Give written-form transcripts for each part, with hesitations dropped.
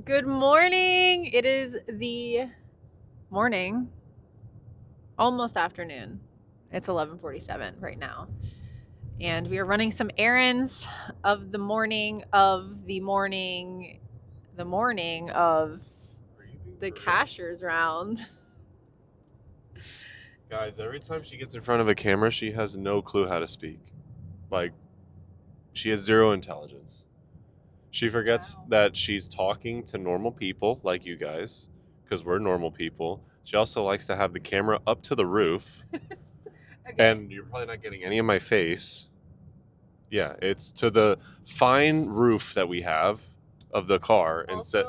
Good morning. It is the morning, almost afternoon. It's 11:47 right now. And we are running some errands of the morning of the morning of the cashier's round. Guys, every time she gets in front of a camera, she has no clue how to speak. Like, she has zero intelligence. She forgets that she's talking to normal people like you guys, because we're normal people. She also likes to have the camera up to the roof, Okay. and you're probably not getting any of my face. Yeah, it's to the fine roof that we have of the car, and said,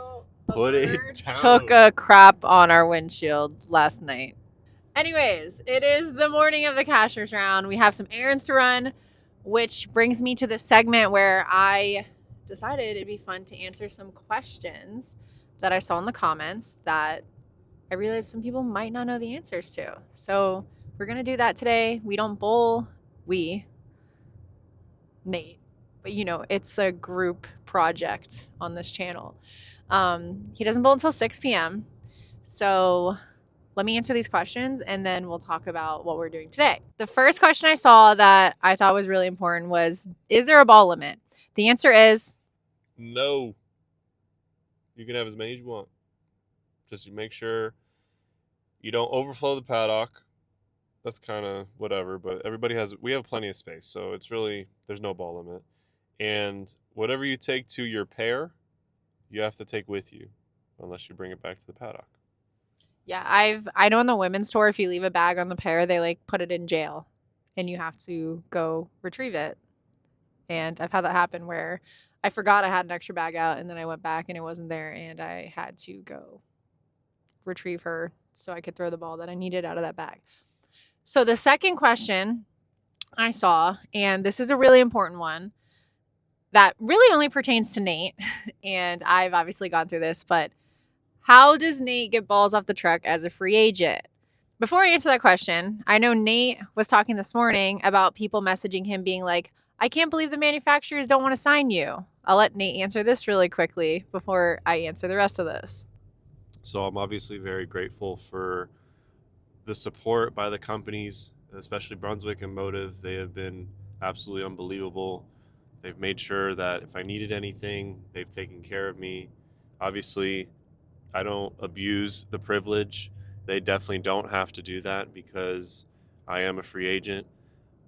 "Put it down." Took a crap on our windshield last night. Anyways, it is the morning of the cashier's round. We have some errands to run, which brings me to the segment where I decided it'd be fun to answer some questions that I saw in the comments that I realized some people might not know the answers to. So we're going to do that today. We don't bowl. Nate, but it's a group project on this channel. He doesn't bowl until 6 p.m. So let me answer these questions and then we'll talk about what we're doing today. The first question I saw that I thought was really important was, is there a ball limit? The answer is no. You can have as many as you want. Just make sure you don't overflow the paddock. That's kind of whatever, but we have plenty of space, so it's really, there's no ball limit. And whatever you take to your pair, you have to take with you, unless you bring it back to the paddock. Yeah, I know in the women's tour, if you leave a bag on the pair, they put it in jail and you have to go retrieve it. And I've had that happen where I forgot I had an extra bag out and then I went back and it wasn't there and I had to go retrieve her so I could throw the ball that I needed out of that bag. So the second question I saw, and this is a really important one that really only pertains to Nate, and I've obviously gone through this, but how does Nate get balls off the truck as a free agent? Before I answer that question, I know Nate was talking this morning about people messaging him being like, I can't believe the manufacturers don't want to sign you. I'll let Nate answer this really quickly before I answer the rest of this. So I'm obviously very grateful for the support by the companies, especially Brunswick and Motive. They have been absolutely unbelievable. They've made sure that if I needed anything, they've taken care of me. Obviously, I don't abuse the privilege. They definitely don't have to do that because I am a free agent.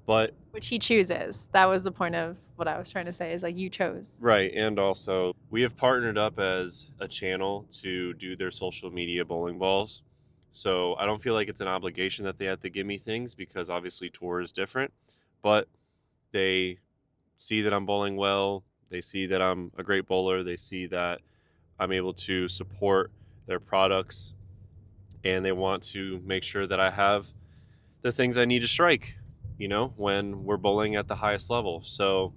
But which he chooses. That was the point of what I was trying to say, is like, you chose. Right. And also, we have partnered up as a channel to do their social media bowling balls. So I don't feel like it's an obligation that they have to give me things, because obviously tour is different. But they see that I'm bowling well. They see that I'm a great bowler. They see that I'm able to support their products. And they want to make sure that I have the things I need to strike, when we're bowling at the highest level. So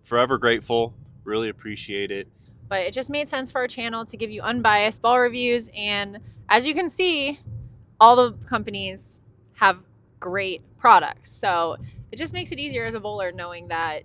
forever grateful, really appreciate it. But it just made sense for our channel to give you unbiased ball reviews. And as you can see, all the companies have great products. So it just makes it easier as a bowler knowing that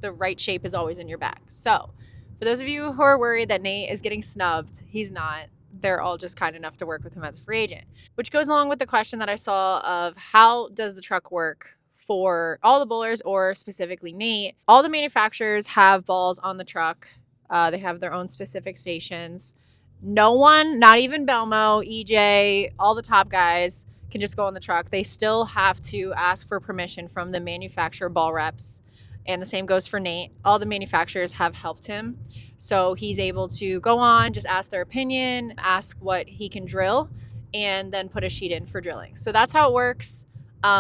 the right shape is always in your bag. So for those of you who are worried that Nate is getting snubbed, he's not. They're all just kind enough to work with him as a free agent, which goes along with the question that I saw of how does the truck work for all the bowlers, or specifically Nate. All the manufacturers have balls on the truck. They have their own specific stations. No one, not even Belmo, EJ, all the top guys can just go on the truck. They still have to ask for permission from the manufacturer ball reps. And the same goes for Nate. All the manufacturers have helped him. So he's able to go on, just ask their opinion, ask what he can drill, and then put a sheet in for drilling. So that's how it works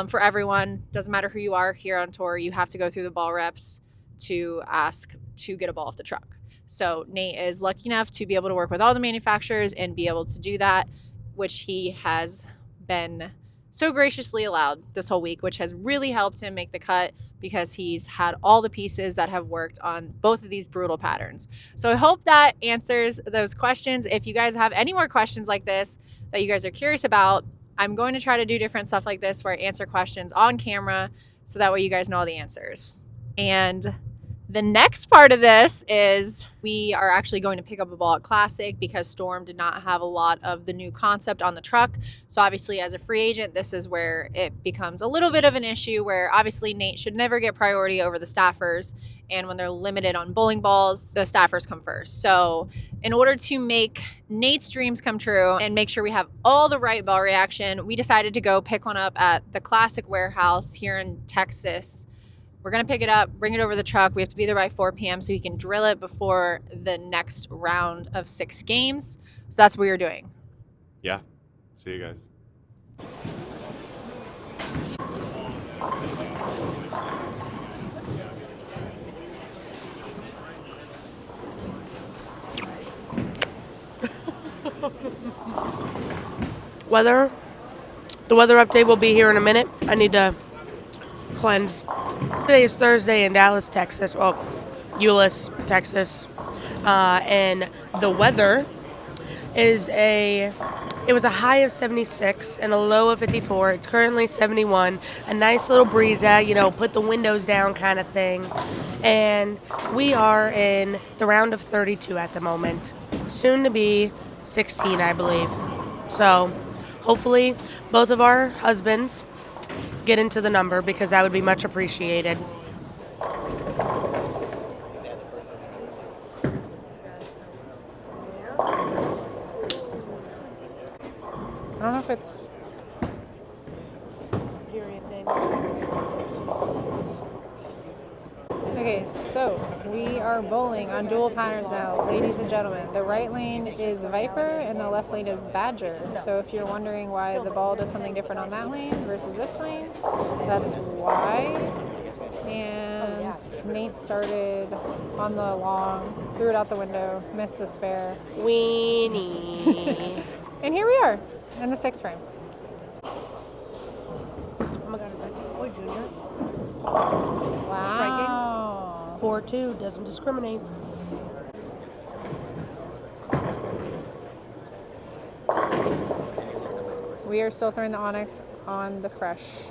for everyone. Doesn't matter who you are here on tour. You have to go through the ball reps to ask to get a ball off the truck. So Nate is lucky enough to be able to work with all the manufacturers and be able to do that, which he has been so graciously allowed this whole week, which has really helped him make the cut because he's had all the pieces that have worked on both of these brutal patterns. So I hope that answers those questions. If you guys have any more questions like this that you guys are curious about, I'm going to try to do different stuff like this where I answer questions on camera so that way you guys know all the answers. And The next part of this is we are actually going to pick up a ball at Classic because Storm did not have a lot of the new concept on the truck. So obviously as a free agent, this is where it becomes a little bit of an issue where obviously Nate should never get priority over the staffers. And when they're limited on bowling balls, the staffers come first. So in order to make Nate's dreams come true and make sure we have all the right ball reaction, we decided to go pick one up at the Classic warehouse here in Texas. We're going to pick it up, bring it over the truck. We have to be there by 4 p.m. so we can drill it before the next round of 6 games. So that's what we're doing. Yeah. See you guys. The weather update will be here in a minute. I need to cleanse. Today is Thursday in Dallas, Texas. Well, Euless, Texas. And the weather is it was a high of 76 and a low of 54. It's currently 71. A nice little breeze out, put the windows down kind of thing. And we are in the round of 32 at the moment. Soon to be 16, I believe. So hopefully both of our husbands get into the number because that would be much appreciated. I don't know if it's... Period name. Okay, so we are bowling on dual patterns now, ladies and gentlemen. The right lane is Viper and the left lane is Badger. So if you're wondering why the ball does something different on that lane versus this lane, that's why. And Nate started on the long, threw it out the window, missed the spare. Weenie. And here we are in the 6th frame. Oh my God, is that Boy Junior? Wow. 4-2, doesn't discriminate. We are still throwing the Onyx on the fresh.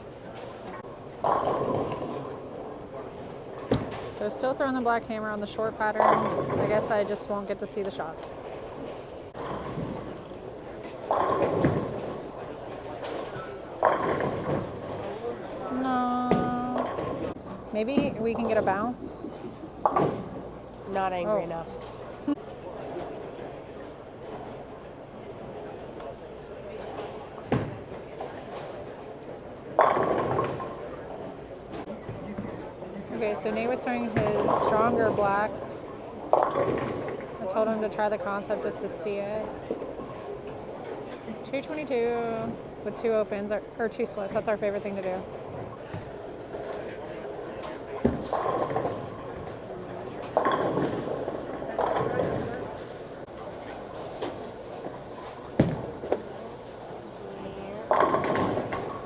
So still throwing the black hammer on the short pattern. I guess I just won't get to see the shot. No. Maybe we can get a bounce. Not angry enough. Okay, so Nate was throwing his stronger black. I told him to try the concept just to see it. 222 with 2 opens, or 2 splits. That's our favorite thing to do.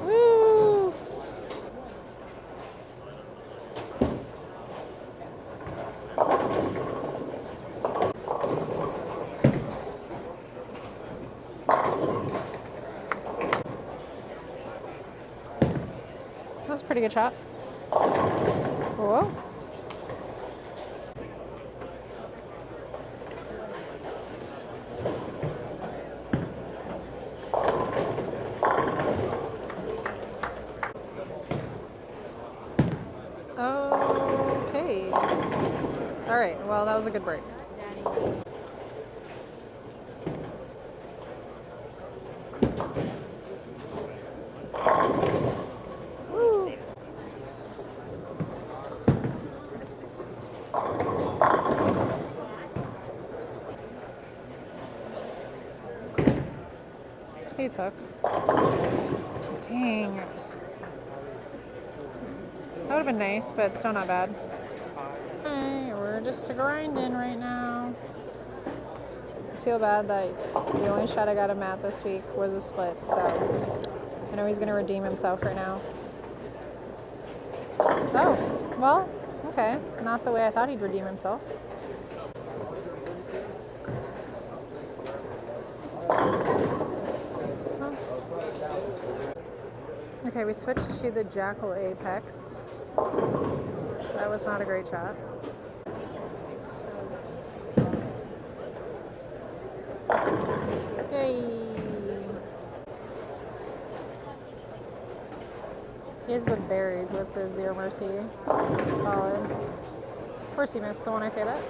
Woo! That was a pretty good shot. Whoa. Okay. All right, well, that was a good break. Woo. Please hook. Dang. That would have been nice, but still not bad. Hey, we're just grinding right now. I feel bad that the only shot I got of Matt this week was a split, so I know he's going to redeem himself right now. Oh, well, okay. Not the way I thought he'd redeem himself. Okay, we switched to the Jackal Apex. That was not a great shot. Yay! He has the berries with the Zero Mercy. Solid. Of course he missed the one I say that.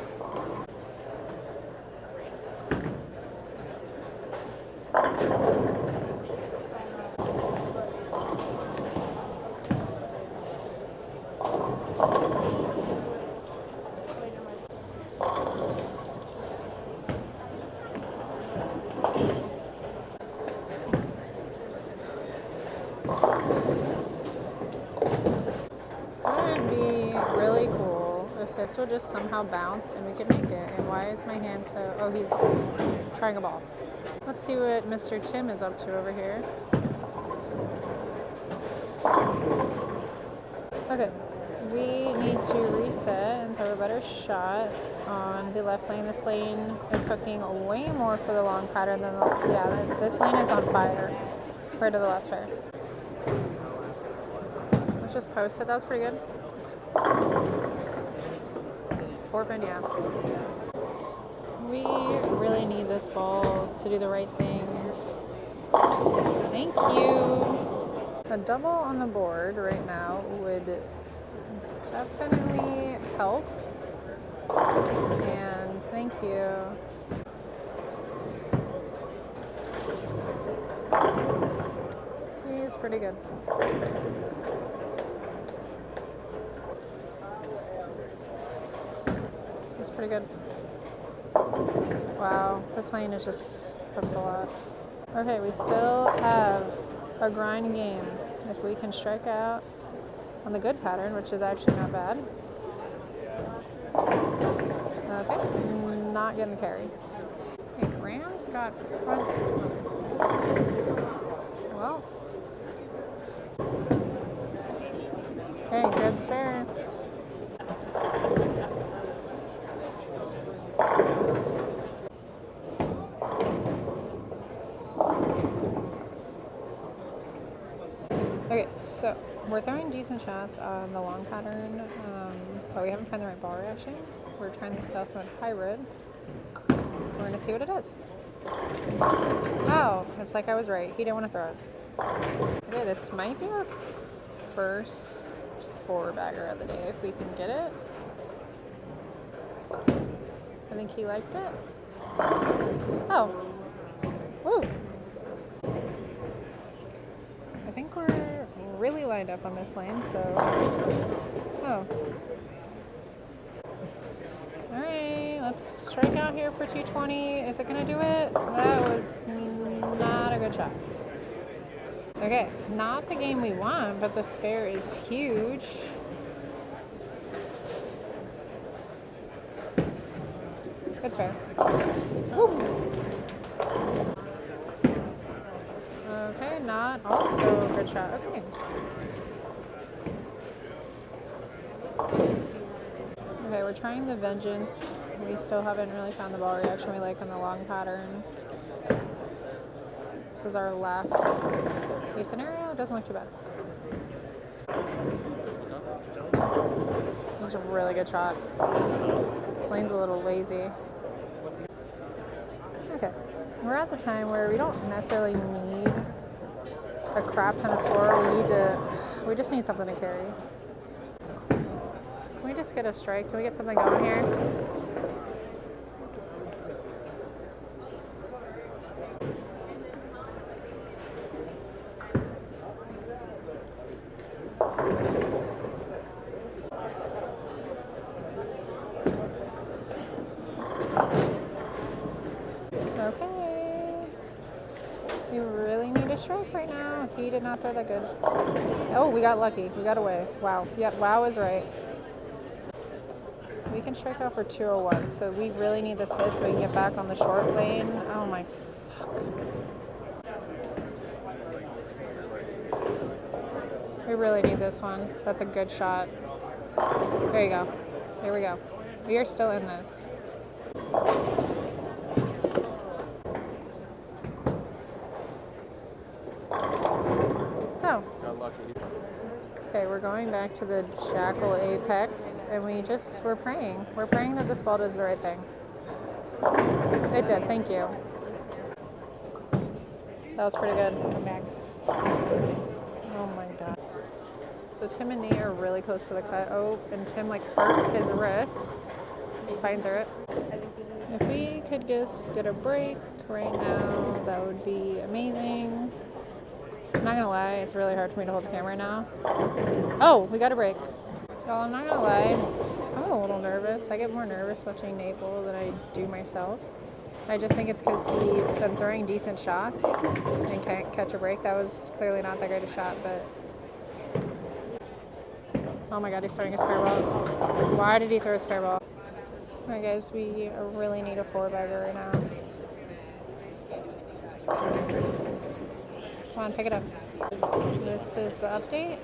Wouldn't it be really cool if this would just somehow bounce and we could make it? And why is my hand so... Oh, he's trying a ball. Let's see what Mr. Tim is up to over here. Okay, we need to reset and throw a better shot on the left lane. This lane is hooking way more for the long pattern than the... Yeah, this lane is on fire compared to the last pair. Let's just post it. That was pretty good. 4-pin, yeah. We really need this ball to do the right thing. Thank you. A double on the board right now would definitely help. And thank you. He's pretty good. He's pretty good. Wow, this lane is just hooks a lot. Okay, we still have a grind game. If we can strike out on the good pattern, which is actually not bad. Okay, not getting the carry. Okay, Graham's got front. Well. Okay, good spare. Okay, so we're throwing decent shots on the long pattern, but we haven't found the right ball reaction. We're trying the stealth mode hybrid. We're going to see what it does. Oh, it's like I was right. He didn't want to throw it. Okay, this might be our first 4-bagger of the day if we can get it. I think he liked it. Oh. Woo. I think we're really lined up on this lane, so... Oh. Alright, let's strike out here for 220. Is it going to do it? That was not a good shot. Okay, not the game we want, but the spare is huge. Good spare. Woo. Okay, not also a good shot. Okay. Okay, we're trying the Vengeance. We still haven't really found the ball reaction we like on the long pattern. This is our last case scenario. It doesn't look too bad. It was a really good shot. This lane's a little lazy. Okay, we're at the time where we don't necessarily need a crap ton of score. We just need something to carry. Can we just get a strike? Can we get something going here? Okay. We really need a strike right now. He did not throw that good. Oh, we got lucky. We got away. Wow. Yep, wow is right. We can strike out for 201, so we really need this hit so we can get back on the short lane. Oh my fuck. We really need this one. That's a good shot. There you go. Here we go. We are still in this. Oh. Got lucky. Okay, we're going back to the Jackal Apex, and we're praying. We're praying that this ball does the right thing. It did, thank you. That was pretty good. Come back. Oh my god. So Tim and Nate are really close to the cut. Oh, and Tim like hurt his wrist. He's fighting through it. If we could just get a break right now, that would be amazing. I'm not gonna lie, it's really hard for me to hold the camera now. Oh, we got a break. Y'all, I'm not gonna lie, I'm a little nervous. I get more nervous watching Nate bowl than I do myself. I just think it's because he's been throwing decent shots and can't catch a break. That was clearly not that great a shot, but oh my god, he's throwing a spare ball. Why did he throw a spare ball? Alright guys, we really need a 4-bagger right now. Come on, pick it up. This is the update.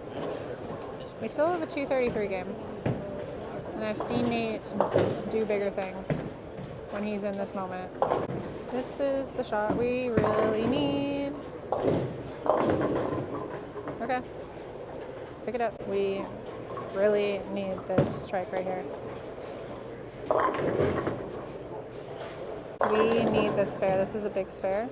We still have a 2:33 game. And I've seen Nate do bigger things when he's in this moment. This is the shot we really need. Okay. Pick it up. We really need this strike right here. We need this spare. This is a big spare.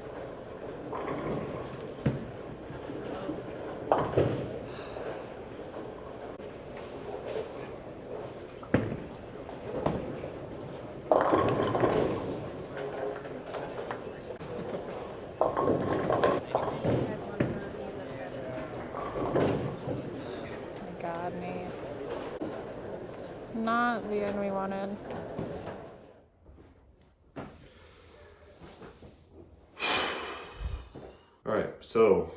God, Nate. Not the end we wanted. All right, so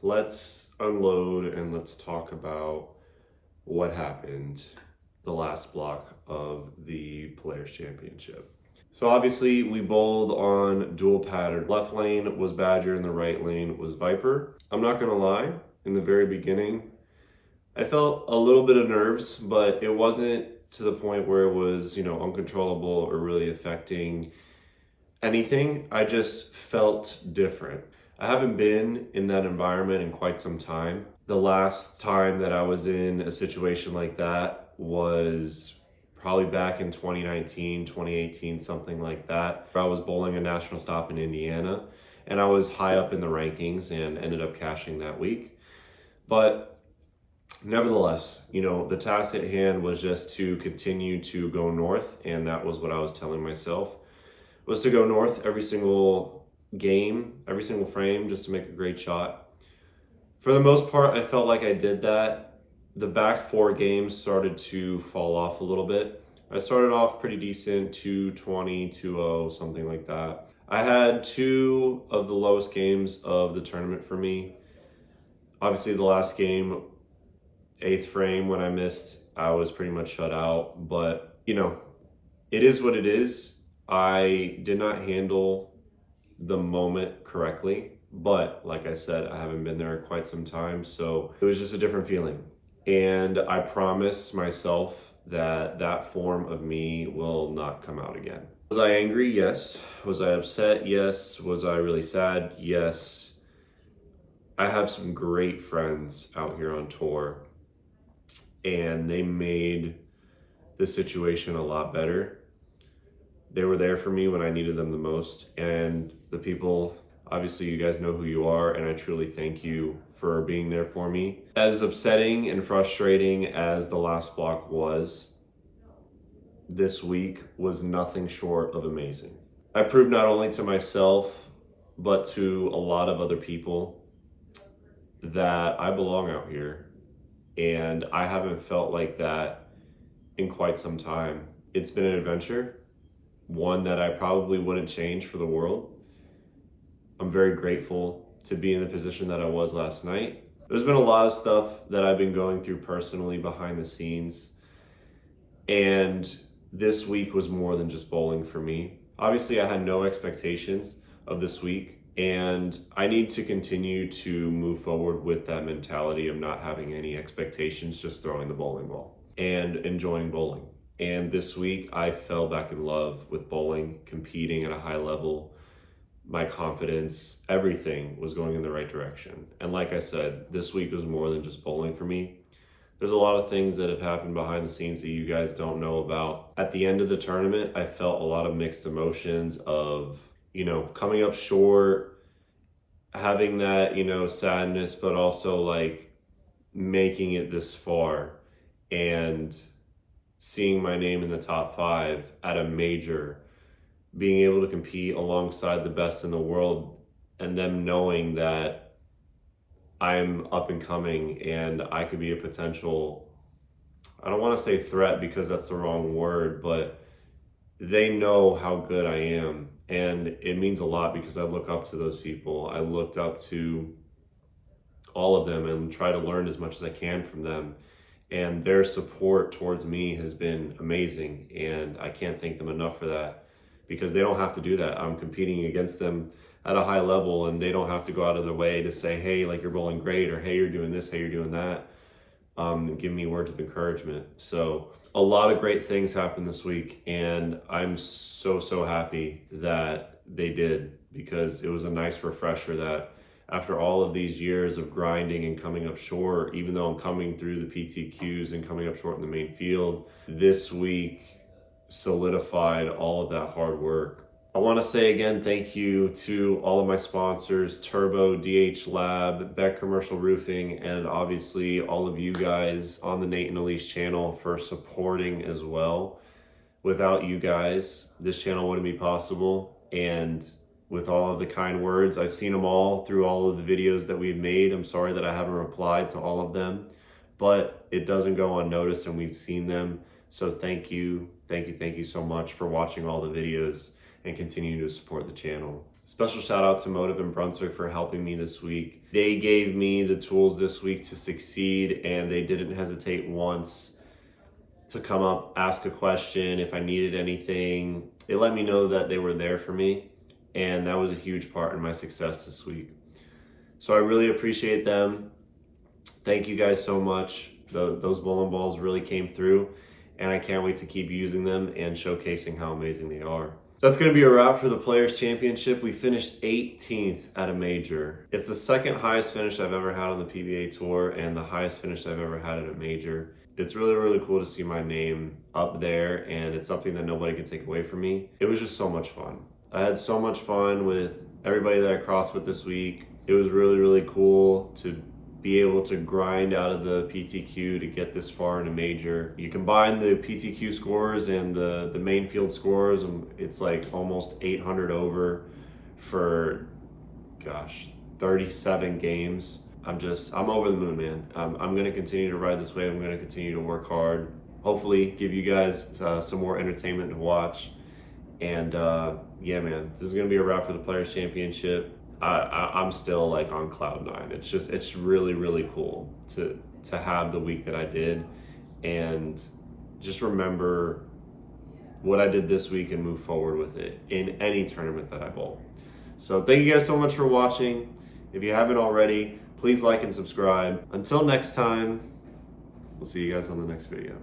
let's unload and let's talk about what happened the last block of the Players Championship. So obviously we bowled on dual pattern. Left lane was Badger and the right lane was Viper. I'm not gonna lie, in the very beginning, I felt a little bit of nerves, but it wasn't to the point where it was, uncontrollable or really affecting anything. I just felt different. I haven't been in that environment in quite some time. The last time that I was in a situation like that was probably back in 2019, 2018, something like that. I was bowling a national stop in Indiana, and I was high up in the rankings and ended up cashing that week. But nevertheless, the task at hand was just to continue to go north, and that was what I was telling myself, was to go north every single game, every single frame, just to make a great shot. For the most part, I felt like I did that. The back 4 games started to fall off a little bit. I started off pretty decent, 220, 2-0, something like that. I had 2 of the lowest games of the tournament for me. Obviously, the last game, 8th frame, when I missed, I was pretty much shut out. But, it is what it is. I did not handle the moment correctly. But like I said, I haven't been there in quite some time. So it was just a different feeling. And I promise myself that that form of me will not come out again. Was I angry? Yes. Was I upset? Yes. Was I really sad? Yes. I have some great friends out here on tour, and they made the situation a lot better. They were there for me when I needed them the most. And the people, obviously you guys know who you are, and I truly thank you for being there for me. As upsetting and frustrating as the last block was, this week was nothing short of amazing. I proved not only to myself, but to a lot of other people that I belong out here. And I haven't felt like that in quite some time. It's been an adventure, one that I probably wouldn't change for the world. I'm very grateful to be in the position that I was last night. There's been a lot of stuff that I've been going through personally behind the scenes, and this week was more than just bowling for me. Obviously, I had no expectations of this week, and I need to continue to move forward with that mentality of not having any expectations, just throwing the bowling ball and enjoying bowling. And this week, I fell back in love with bowling, competing at a high level. My confidence, everything was going in the right direction. And like I said, this week was more than just bowling for me. There's a lot of things that have happened behind the scenes that you guys don't know about. At the end of the tournament, I felt a lot of mixed emotions of, coming up short having that, sadness, but also like making it this far and seeing my name in the top 5 at a major, being able to compete alongside the best in the world, and them knowing that I'm up and coming and I could be a potential, I don't want to say threat because that's the wrong word, but they know how good I am. And it means a lot because I look up to those people. I looked up to all of them and try to learn as much as I can from them. And their support towards me has been amazing. And I can't thank them enough for that because they don't have to do that. I'm competing against them at a high level and they don't have to go out of their way to say, hey, like you're bowling great, or hey, you're doing this, hey, you're doing that. Give me words of encouragement. So a lot of great things happened this week, and I'm so happy that they did, because it was a nice refresher that after all of these years of grinding and coming up short, even though I'm coming through the PTQs and coming up short in the main field, this week solidified all of that hard work. I want to say again, thank you to all of my sponsors, Turbo, DH Lab, Beck Commercial Roofing, and obviously all of you guys on the Nate and Elise channel for supporting as well. Without you guys, this channel wouldn't be possible. And with all of the kind words, I've seen them all through all of the videos that we've made. I'm sorry that I haven't replied to all of them, but it doesn't go unnoticed and we've seen them. So thank you so much for watching all the videos and continue to support the channel. Special shout out to Motive in Brunswick for helping me this week. They gave me the tools this week to succeed, and they didn't hesitate once to come up, ask a question if I needed anything. They let me know that they were there for me, and that was a huge part in my success this week. So I really appreciate them. Thank you guys so much. Those bowling balls really came through, and I can't wait to keep using them and showcasing how amazing they are. That's going to be a wrap for the Players Championship. We finished 18th at a major. It's the second highest finish I've ever had on the PBA Tour and the highest finish I've ever had at a major. It's really cool to see my name up there, and it's something that nobody can take away from me. It was just so much fun. I had so much fun with everybody that I crossed with this week. It was really cool to be able to grind out of the PTQ to get this far in a major. You combine the PTQ scores and the main field scores, and it's like almost 800 over for, 37 games. I'm over the moon, man. I'm gonna continue to ride this wave. I'm gonna continue to work hard. Hopefully give you guys some more entertainment to watch. And yeah, man, this is gonna be a wrap for the Players Championship. I'm still like on cloud 9. It's really cool to have the week that I did, and just remember what I did this week and move forward with it in any tournament that I bowl. So thank you guys so much for watching. If you haven't already, please like and subscribe. Until next time, we'll see you guys on the next video.